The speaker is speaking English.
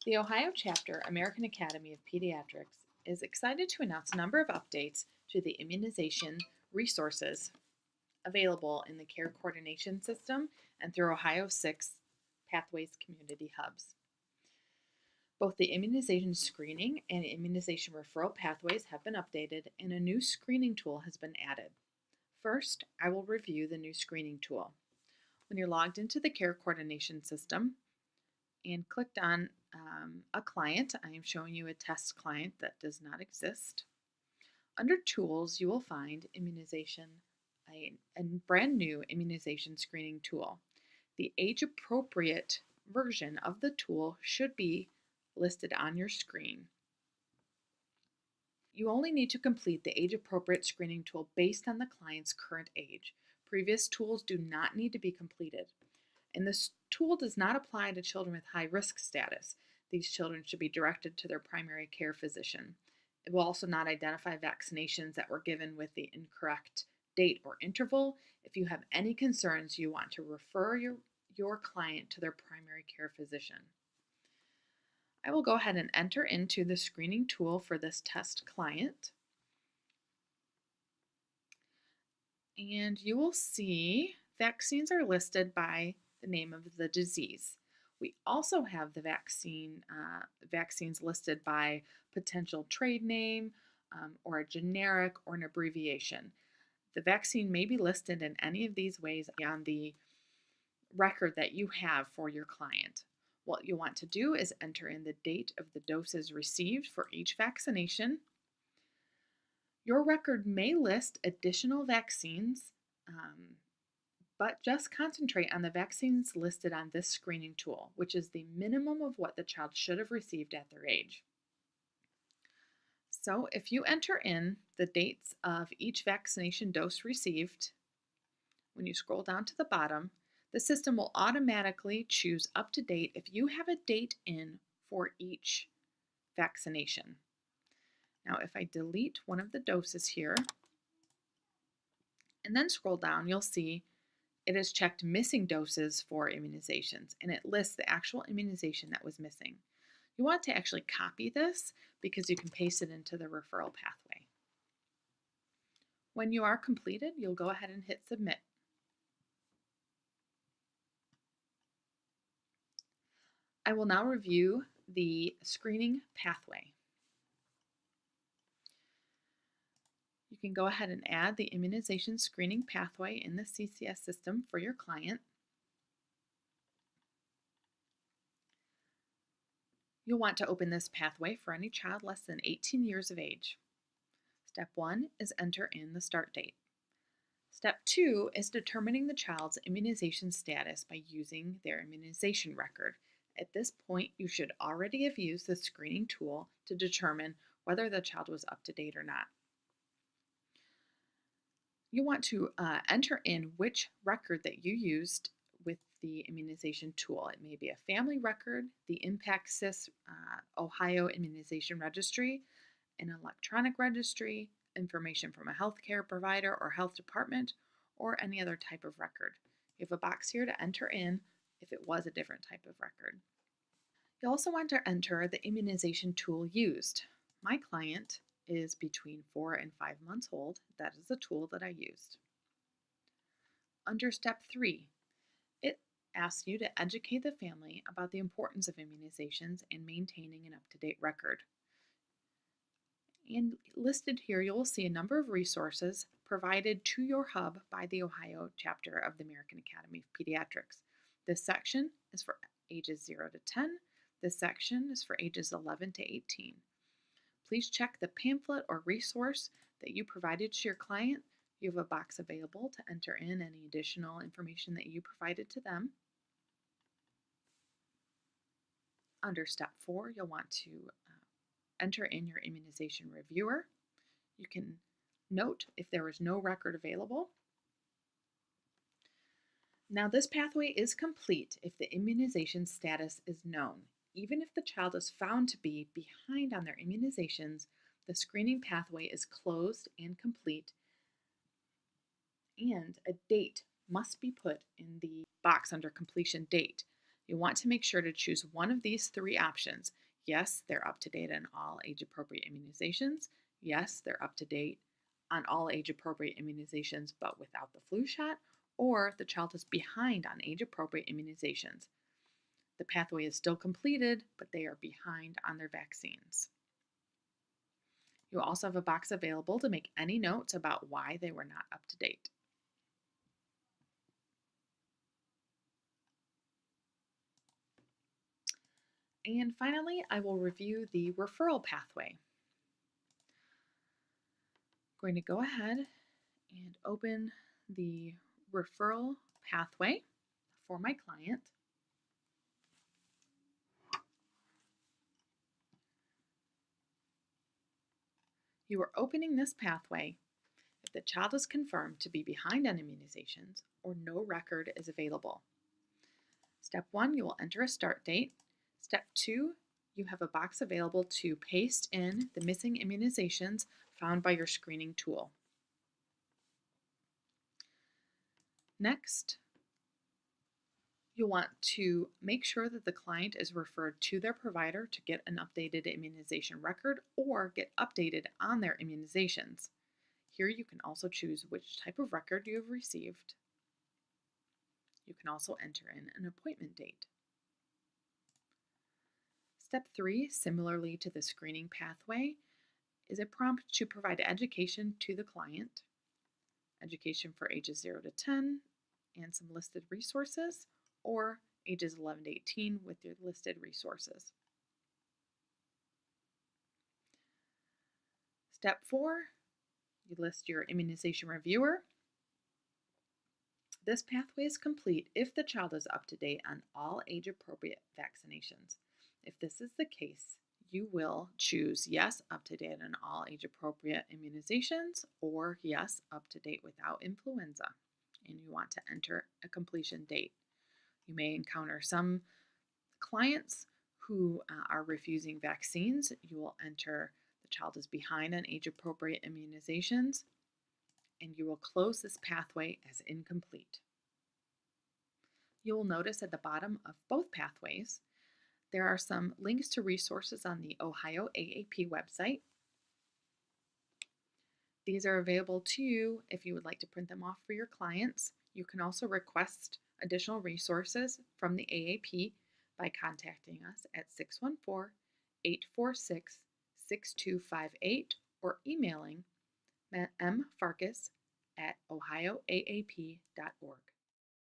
The Ohio chapter, American Academy of Pediatrics, is excited to announce a number of updates to the immunization resources available in the care coordination system and through Ohio 6 Pathways Community Hubs. Both the immunization screening and immunization referral pathways have been updated, and a new screening tool has been added. First, I will review the new screening tool. When you're logged into the care coordination system and clicked on a client, I am showing you a test client that does not exist. Under Tools, you will find Immunization, a brand new immunization screening tool. The age-appropriate version of the tool should be listed on your screen. You only need to complete the age-appropriate screening tool based on the client's current age. Previous tools do not need to be completed. And this tool does not apply to children with high risk status. These children should be directed to their primary care physician. It will also not identify vaccinations that were given with the incorrect date or interval. If you have any concerns, you want to refer your client to their primary care physician. I will go ahead and enter into the screening tool for this test client. And you will see vaccines are listed by the name of the disease. We also have the vaccines listed by potential trade name or a generic or an abbreviation. The vaccine may be listed in any of these ways on the record that you have for your client. What you want to do is enter in the date of the doses received for each vaccination. Your record may list additional vaccines, but just concentrate on the vaccines listed on this screening tool, which is the minimum of what the child should have received at their age. So if you enter in the dates of each vaccination dose received, when you scroll down to the bottom, the system will automatically choose up to date if you have a date in for each vaccination. Now, if I delete one of the doses here and then scroll down, you'll see it has checked missing doses for immunizations, and it lists the actual immunization that was missing. You want to actually copy this because you can paste it into the referral pathway. When you are completed, you'll go ahead and hit submit. I will now review the screening pathway. You can go ahead and add the immunization screening pathway in the CCS system for your client. You'll want to open this pathway for any child less than 18 years of age. Step 1 is enter in the start date. Step 2 is determining the child's immunization status by using their immunization record. At this point, you should already have used the screening tool to determine whether the child was up to date or not. You want to enter in which record that you used with the immunization tool. It may be a family record, the ImpactSys Ohio Immunization Registry, an electronic registry, information from a healthcare provider or health department, or any other type of record. You have a box here to enter in if it was a different type of record. You also want to enter the immunization tool used. My client is between 4 and 5 months old. That is the tool that I used. Under step 3, it asks you to educate the family about the importance of immunizations and maintaining an up-to-date record. And listed here, you'll see a number of resources provided to your hub by the Ohio chapter of the American Academy of Pediatrics. This section is for ages 0 to 10. This section is for ages 11 to 18. Please check the pamphlet or resource that you provided to your client. You have a box available to enter in any additional information that you provided to them. Under step 4, you'll want to enter in your immunization reviewer. You can note if there is no record available. Now, this pathway is complete if the immunization status is known. Even if the child is found to be behind on their immunizations, the screening pathway is closed and complete, and a date must be put in the box under completion date. You want to make sure to choose one of these three options. Yes, they're up to date on all age-appropriate immunizations. Yes, they're up to date on all age-appropriate immunizations but without the flu shot, or the child is behind on age-appropriate immunizations. The pathway is still completed, but they are behind on their vaccines. You also have a box available to make any notes about why they were not up to date. And finally, I will review the referral pathway. I'm going to go ahead and open the referral pathway for my client. You are opening this pathway if the child is confirmed to be behind on immunizations or no record is available. Step 1, you will enter a start date. Step 2, you have a box available to paste in the missing immunizations found by your screening tool. Next, you'll want to make sure that the client is referred to their provider to get an updated immunization record or get updated on their immunizations. Here you can also choose which type of record you have received. You can also enter in an appointment date. Step 3, similarly to the screening pathway, is a prompt to provide education to the client, education for ages 0 to 10, and some listed resources, or ages 11 to 18 with your listed resources. Step 4, you list your immunization reviewer. This pathway is complete if the child is up to date on all age-appropriate vaccinations. If this is the case, you will choose yes, up to date on all age-appropriate immunizations, or yes, up to date without influenza, and you want to enter a completion date. You may encounter some clients who are refusing vaccines. You will enter the child is behind on age-appropriate immunizations, and you will close this pathway as incomplete. You will notice at the bottom of both pathways, there are some links to resources on the Ohio AAP website. These are available to you if you would like to print them off for your clients. You can also request additional resources from the AAP by contacting us at 614-846-6258 or emailing mfarkas@ohioaap.org.